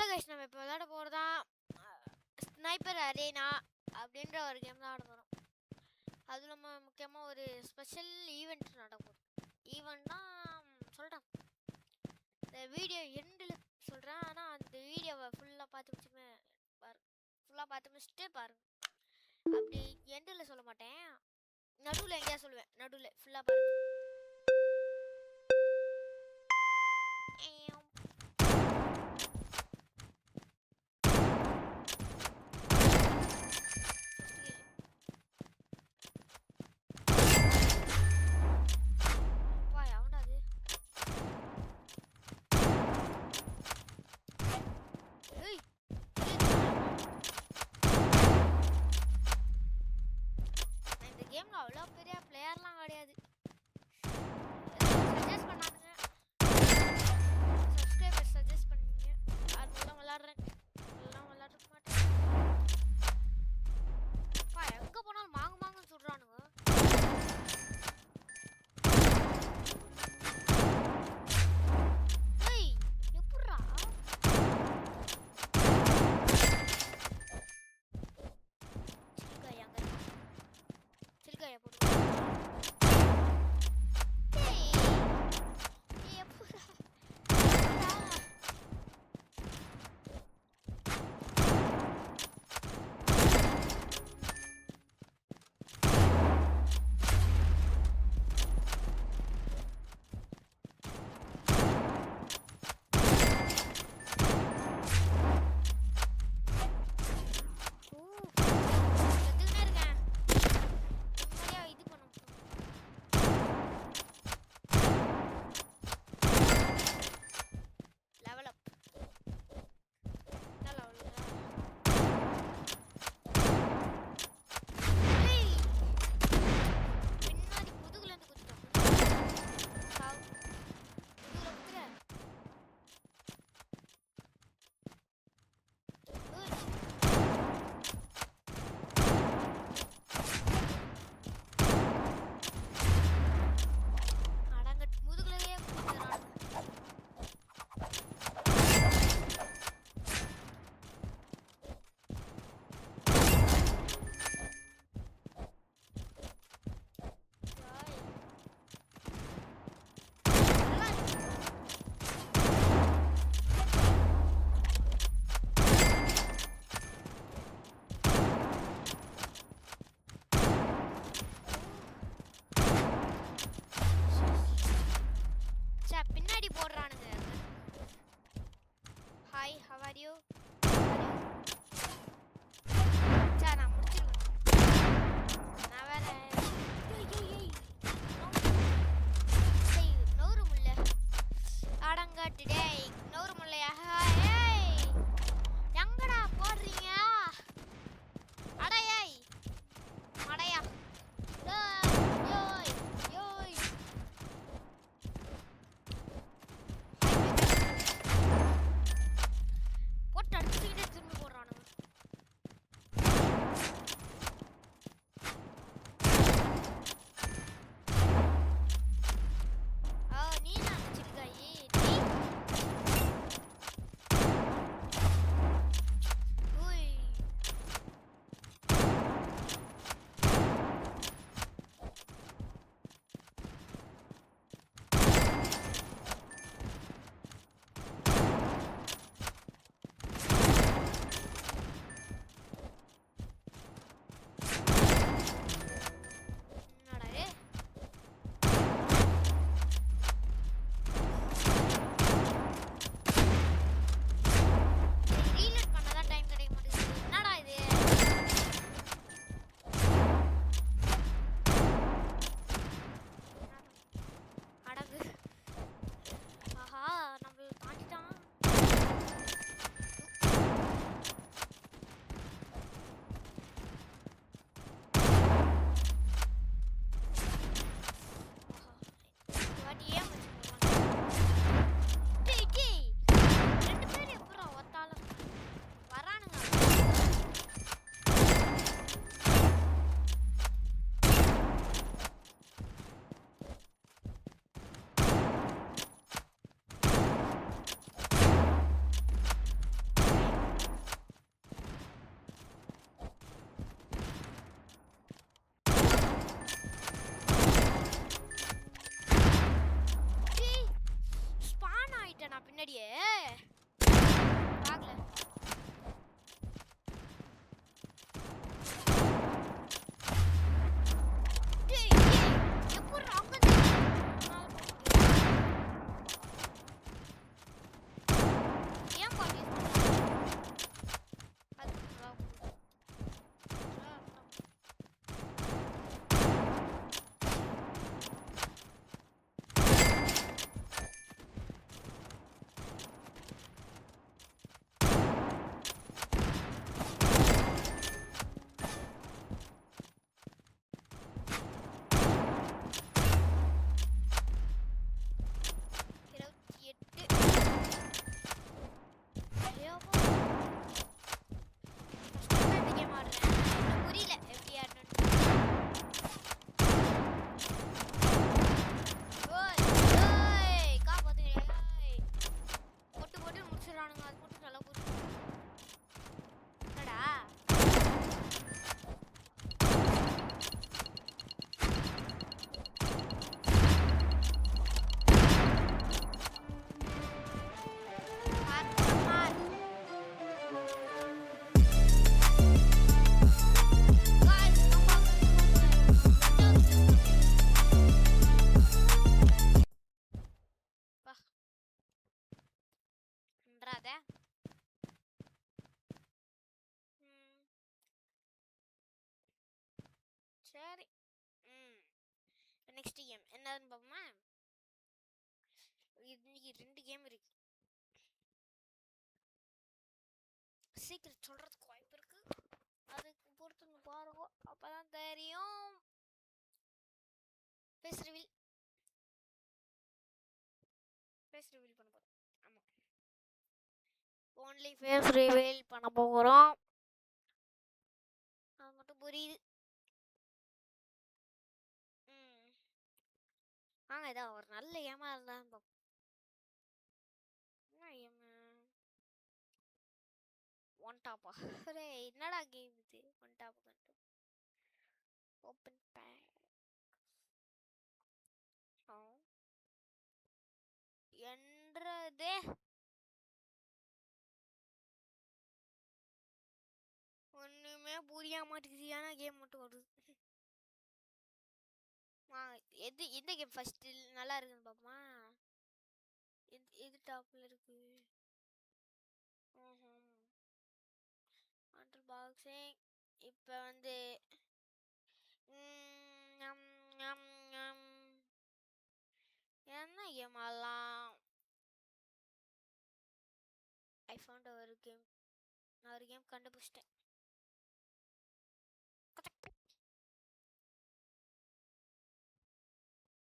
Guys நம்ம இப்போ விளையாட போகிறதா ஸ்னைப்பர் அரேனா அப்படின்ற ஒரு கேம் தான் ஆட போகிறோம். அது நம்ம முக்கியமாக ஒரு ஸ்பெஷல் ஈவெண்ட் நடக்கும். ஈவெண்ட்னா சொல்கிறேன், இந்த வீடியோ எண்டில் சொல்கிறேன். ஆனால் அந்த வீடியோவை ஃபுல்லாக பார்த்து முடிச்சுட்டு பாருங்க. அப்படி எண்டில் சொல்ல மாட்டேன், நடுவில் எங்கேயா சொல்லுவேன். நடுவில் ஃபுல்லாக பாருங்க. அவ்வளோ பெரிய பிளேயர்லாம் கிடையாது. சஜஸ்ட் பண்ணாதுங்க, சப்ஸ்கிரைபர் சஜஸ்ட் பண்ணீங்க. அதெல்லாம் விளாட்றேன், எல்லாம் விளாட்ற மாட்டேன். அப்பா எங்கே போனாலும் மாங்குன்னு சொல்கிறானுங்க. ஏய் எப்பட்றா சில்காயா போட்டு பின்னாடி போடுறானுங்க. Hi, how are you? சா நான் முடிச்சிருவேன். நான் வேற நூறு முல்லை அடங்காட்டு டேய், நூறு முல்லையா? ஏய் எங்கடா போடுறீங்க? அடையாய் அடையா போட்டு பாக்கல. டேய் எப்பறா அங்க ஏன் பாட்டி அது பண்றாத. சரி. நெக்ஸ்ட் கேம் என்னன்னு பாப்போமா? இன்னைக்கு 2 கேம் இருக்கு. சீக்கிரம் சொல்றதுக்கு வாய்ப்பு இருக்கு. அதுக்கு பொறுத்து பாருங்க, அப்பதான் தெரியும். ஃபேஸ் ரிவீல் பண்ண போறோம். ஆமா, ஓன்லி ஃபேஸ் ரிவீல் பண்ண போறோம். அது மட்டும் புரியுது. வாங்க, இதான் ஒரு நல்ல ஏமா இருந்தான். என்ன ஏமா? ஒன் டாப்பா? என்னடா கேம் இது? ஒன் டாப் ஓப்பன் பேக் என்றதே ஒண்ணுமே புரிய மாட்டேங்குது. ஏன்னா கேம் மட்டும் வருது. எந்த கேம் ஃபர்ஸ்ட் நல்லா இருக்குன்னு பாப்போமா? எது டாப்ல இருக்கு? Under boxing. இப்போ வந்து என்ன கேம் ஆடலாம்? ஐ ஃபவுண்ட் ஒரு கேம். நான் ஒரு கேம் கண்டுபிடிச்சிட்டேன்.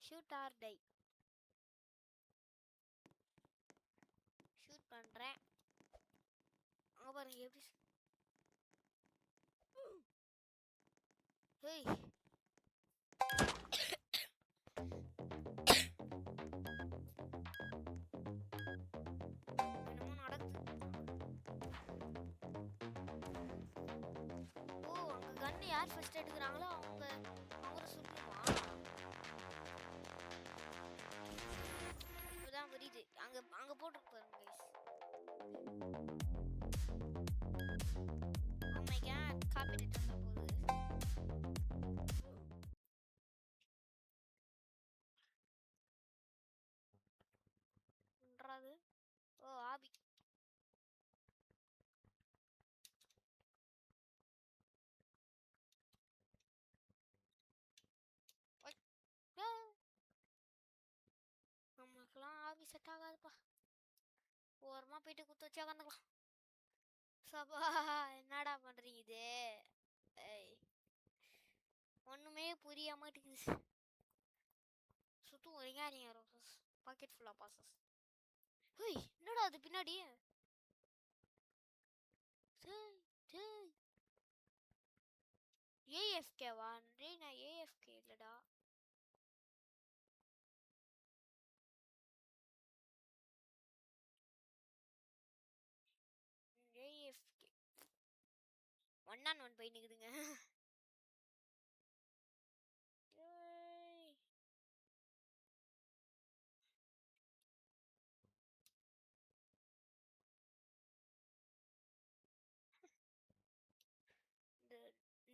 Shoot or die. ஷூட் பண்றேன். அங்க பாருங்க எப்படி. ஹேய், என்னமோ நடக்குது. ஓ, அங்க கன் யார் ஃபர்ஸ்ட் எடுக்கறாங்களோ அவங்க சுடணுமா? இப்பதான் புரியுது. அங்க போட்டு பாருங்க guys. Oh my god, copyright வந்த போகுது. பண்றாது. ஓ, ஆபி. நமக்குலாம் ஆபி செட் ஆகாதுப்பா. ஓரமா போயிட்டு குத்து வச்சா வந்துக்கலாம். சபா, என்னடா பண்றீங்க இது? ஒண்ணுமே புரிய மாட்டேங்குது. சுத்தும் ஒரேங்க ரோசஸ். பாக்கெட் ஃபுல்லா பாசஸ். ஹேய், என்னடா அது பின்னாடி? ஏஎஃப்கேவா? நான் ஏஎஃப்கே இல்லடா. ஏஎஃப்கே 1-on-1 போய் நிக்குதுங்க.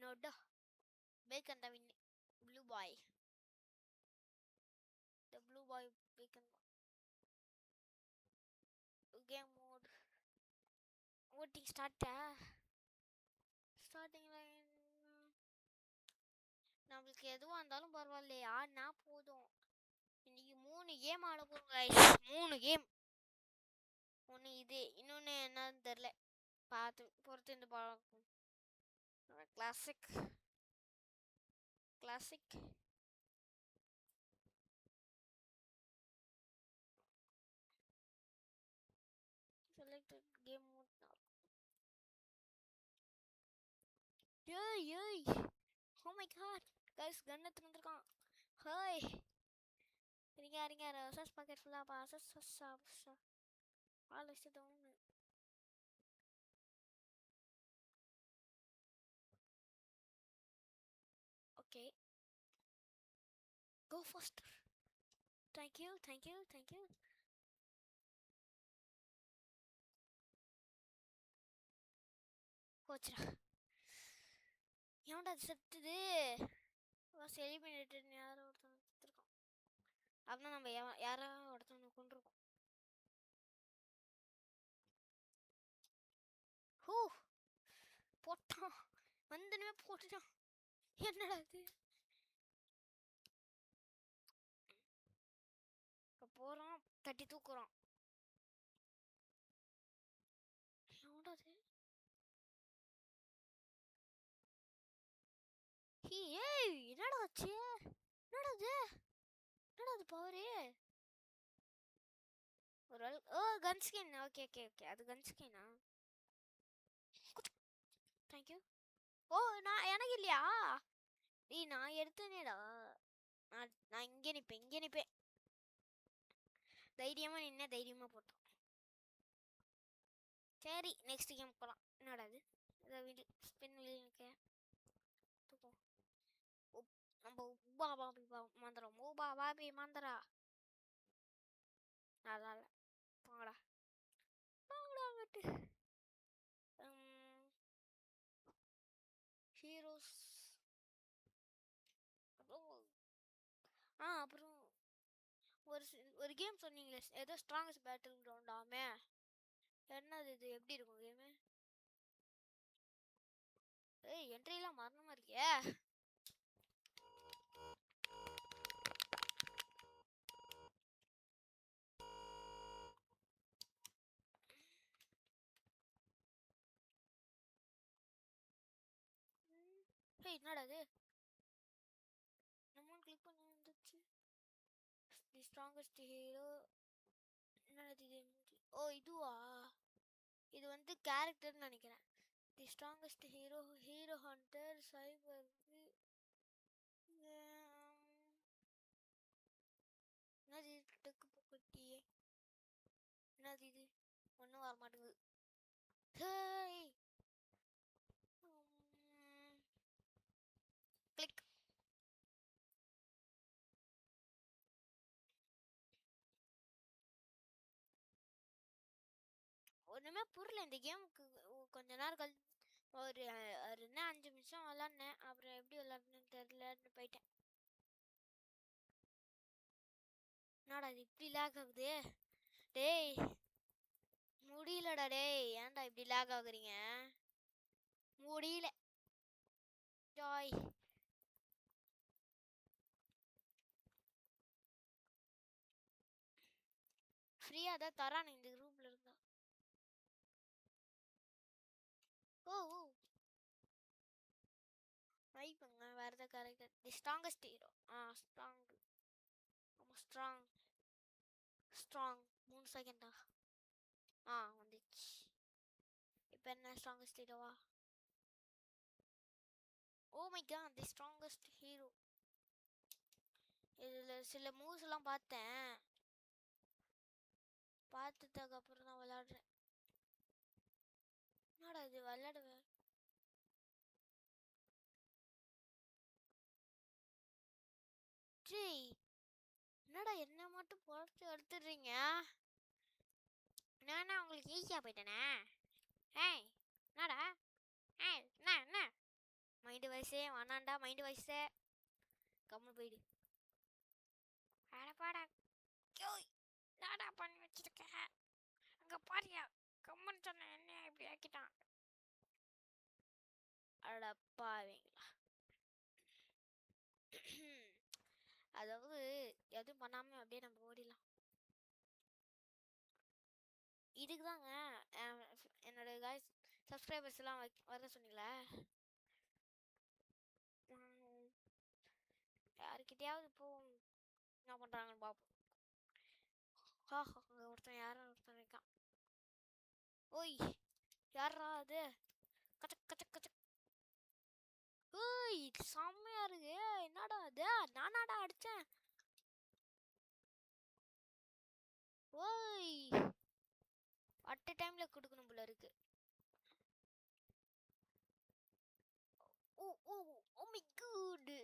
என்னோட பேக்கன் தான் win. Blue boy, the blue boy bacon. Game mode voting ஸ்டார்ட்டா? ஸ்டார்டிங்ல நம்மளுக்கு எதுவாக இருந்தாலும் பரவாயில்லையா, நான் போதும். இன்னைக்கு 3 கேம் ஆட போகிறோம் கைஸ். 3 கேம். ஒன்று இது, இன்னொன்று என்னன்னு தெரில, பார்த்து பொறுத்து இந்த பார்க்கும். Classic classic selected game mode. ஏய் ஏய், oh my god guys, gun எடுத்து வந்திருக்கான். ஹாய், இருங்க இருங்க, சஸ் பாக்கெட் ஃபுல்லாக பா. சஸ் ஆல் வச்சுட்டு ஒன்று. ஓகே, கோ ஃபாஸ்டர். Thank you thank you thank you. போச்சுடா. ஏன்டா செத்துது? எலிமினேட்டட் யாரோ ஒருத்தன் செத்துருக்கான். அப்படின்னா நம்ம யாரோ ஒருத்தவனை கொண்டிருக்கோம். ஹூ, போட்டான், வந்தனமே போட்டுட்டான். என்னடா இது? இப்போ போகிறோம், தட்டி தூக்குறோம். எவன்டா அது? ஏய், என்னடா ஆச்சு? என்னடா இது? என்னடா அது பவரு? ஒரு ஆள். Oh, gun skin. Okay okay okay, அது கன் ஸ்கின்னா? தேங்க்யூ. ஓ, எனக்கு இல்லையா? டேய், நான் எடுத்தேனேடா. நான் இங்கே நிற்பேன். தைரியமாக நின்று தைரியமாக போட்டோம். சரி, நெக்ஸ்ட் கேம் போகலாம். என்னடா அது? இதை வீடு ஸ்பின் வீல் தூக்கம். நம்ம உப்பா பாபி மந்திரம். ஊபா பாபி மந்திரா. நல்லா இல்லை, போங்கடா அங்கிட்டு. ஹீரோஸ். அப்புறம் ஒரு கேம் சொன்னீங்களே, ஏதோ ஸ்ட்ராங்கஸ்ட் பேட்டில் கிரவுண்டாமே. என்னது இது? எப்படி இருக்கும் கேமு? ஏய், என்ட்ரிலாம் மரணமா இருக்கியே. ஏய், என்னடா இது? நம்ம கிளிக் பண்ண வந்துச்சு. தி ஸ்ட்ராங்கஸ்ட் ஹீரோ. என்னது இது? ஓ, இதுவா? இது வந்து கேரக்டர்னு நினைக்கிறேன். தி ஸ்ட்ராங்கஸ்ட் ஹீரோ ஹண்டர் சைபர். என்னது டக்கு பக்கட்டியே? என்னது இது? ஒன்றும் வர மாட்டேங்குது. Hey, click. ஒன்றுமே புரியல இந்த கேமுக்கு. கொஞ்ச நேரம் ஒரு 5 நிமிஷம் விளாட்னேன். அப்புறம் எப்படி விளாட்னேன்னு தெரியலன்னு போயிட்டேன். என்னடா இது இப்படி லேக் ஆகுது? டேய், முடியலடா. டேய், ஏன்டா இப்படி லேக் ஆகுறீங்க? முடியல. ஜாய், ஃப்ரீயாக தான் தரானு இந்த குரூப்ல இருந்தா. ஓ ஓ, வைப்புங்க. வேறு ஏதாவது character? The strongest hero. Strong. ஆமாம், ஸ்ட்ராங் 3 செகண்டா? வந்துச்சு. இப்போ என்ன ஸ்ட்ராங்கஸ்ட் ஹீரோவா? Oh my god, the strongest hero. இதில் சில மூவ்ஸ் எல்லாம் பார்த்தேன். பார்த்ததுக்கு அப்புறம் தான் விளையாடுறேன். என்னடா இது? விளையாடுவேன். ஜெய், என்னடா என்ன மட்டும் பொறுத்து எடுத்துடுறீங்க? நானா உங்களுக்கு ஈஸியாக போயிட்டேனே? ஏய், என்னடா? ஏய், என்ன மைண்டு வயசே வேணாண்டா, மைண்டு வயசே கம்மல் போயிடு. அடப்பாடா யோய், நாடா பண்ணி வச்சிருக்க அங்க பாரியா, கம்மன் சொன்ன என்ன இப்படி ஆக்கிட்டான். அடப்பாவீங்களா. அதாவது எதுவும் பண்ணாம அப்படியே நம்ம ஓடிடலாம். இதுக்கு தாங்க என்னோட காய்ஸ் சப்ஸ்கிரைபர்ஸ் எல்லாம் வர சொன்னீங்களே, யாருக்கிட்டையாவது இப்போ என்ன பண்றாங்கன்னு பார்ப்போம். ஒருத்தன் ஒருத்தன் இருக்கான். ஓய் யாரா அது? கச்சக் கச்சக் கச்சக். ஓய் செம்மையா இருக்கு. என்னடா அது? நானாடா அடிச்சேன். ஓய் அட் டைம்ல கொடுக்கணும் போல இருக்கு. ஓ ஓ ஓ மை காட்.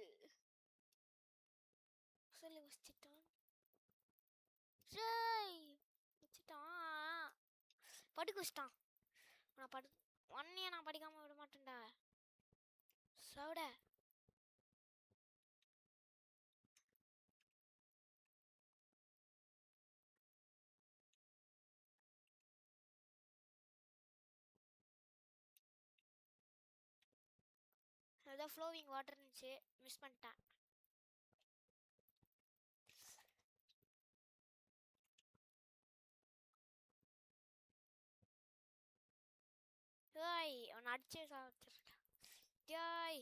சொல்லி வச்சிட்டான். ஜெய் வச்சிட்டான். படிக்க வச்சிட்டான். நான் ஒன்னையே நான் படிக்காம விட மாட்டேன்டா. சவுட ஏதோ ஃப்ளோவிங் வாட்டர் இருந்துச்சு, மிஸ் பண்ணிட்டேன். ஏய் அவனை அடிச்சே சாவச்சிருக்கா. ஏய்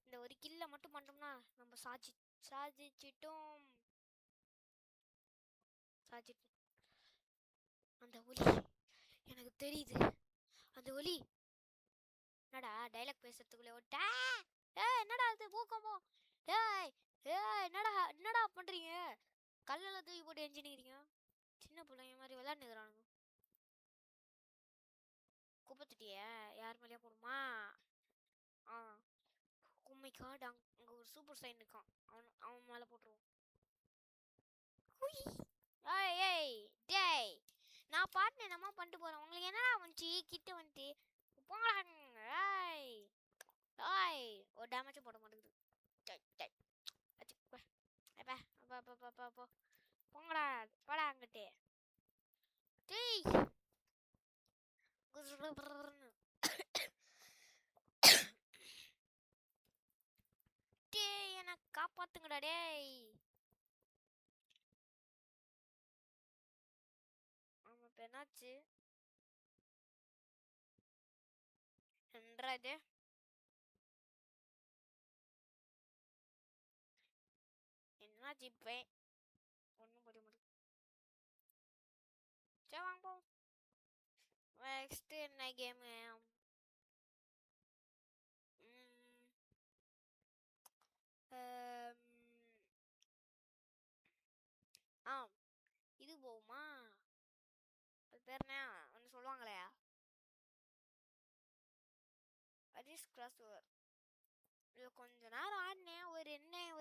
இந்த ஒரு கில்ல மட்டும் பண்ணோம்னா நம்ம சாதிச்சிட்டோம். அந்த ஒலி எனக்கு தெரியுது. அந்த ஒலி என்னடா டைலாக் பேசுறதுக்குள்ளே ஓட்டா. என்னடா அது பூக்கம்போ. ஏய் ஏய் என்னடா பண்றீங்க? கல்லெல்லாம் தூக்கி போட்டு எஞ்சினிக்கிறீங்க. சின்ன பிள்ளைங்க மாதிரி விளையாடுனுக்குறானுங்க. குப்பத்துட்டிய யார் மேலேயே போடுமா? உண்மை கார்டு அங்கே ஒரு சூப்பர் சைன் இருக்கான். அவன் மேலே போட்டுருவோம். ஏய் டேய் நான் பாட்டு என்னமா பண்ணிட்டு போறேன். உங்களுக்கு என்னடா வந்துச்சு கிட்ட வந்துட்டு போங்கடாங்க. ஏய் ஏய் ஒரு டேமேஜும் போட மாட்டேங்குது. போங்கடா போடா அங்கிட்டு. டேய் டேய் என்ன காப்பாத்துங்கடா டேய். ஆமா இப்ப என்னாச்சு? என்றது என்னாச்சு? இப்ப ஒன்றும் புரிய முடியும். சரி வாங்க போ. நெக்ஸ்ட் என்ன கேமு? இது போகுமா? அது பேர் என்ன ஒன்று சொல்லுவாங்களே, அரிஸ் கிராஸ் ஓவர். இதில் கொஞ்ச நேரம் ஆடினேன்.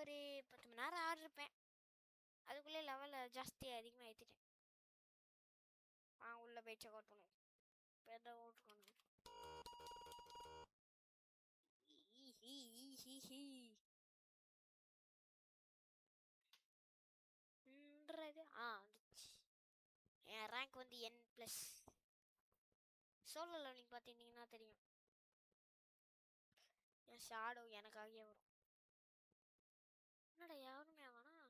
ஒரு 10 மணி நேரம் ஆடிருப்பேன். அதுக்குள்ளே லெவலில் ஜாஸ்தி அதிகமாக ஏற்றிட்டேன். உள்ள போய் செக் அவுட் பண்ணுவோம். பேர் ஓட்டுக்கணும். என் ரேங்க் வந்து N+. சோலோ லெவலிங் பார்த்தீங்கன்னா தெரியும். என் ஷாடோ எனக்காகவே வரும். என்னடா யாருமே ஆகனா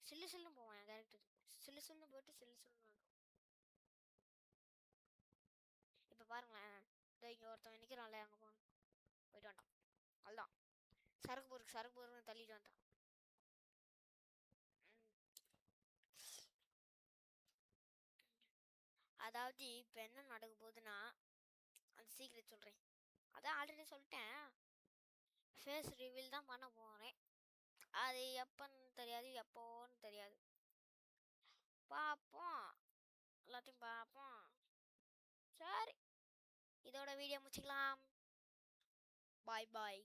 சில்லுன்னு போவான் என் கேரக்டர். சில்லுன்னு போயிட்டு சில்லுன்னு வரும். இப்போ பாருங்களேன், இங்கே ஒருத்தன் நிற்கிறான்ல, அங்கே போயிட்டு வந்துட்டான். அதுதான் சரக்கு போருக்கு தள்ளிட்டு வந்துட்டான். அதாவது இப்போ என்ன நடக்க போகுதுன்னா, அது சீக்கிரம் சொல்கிறேன். அதான் ஆல்ரெடி சொல்லிட்டேன். ஃபேஸ் ரிவீல் தான் பண்ண போகிறேன். அது எப்போன்னு தெரியாது, எப்போன்னு தெரியாது. பார்ப்போம், எல்லாத்தையும் பார்ப்போம். சரி இதோட வீடியோ முடிச்சுக்கலாம். பாய் பாய்.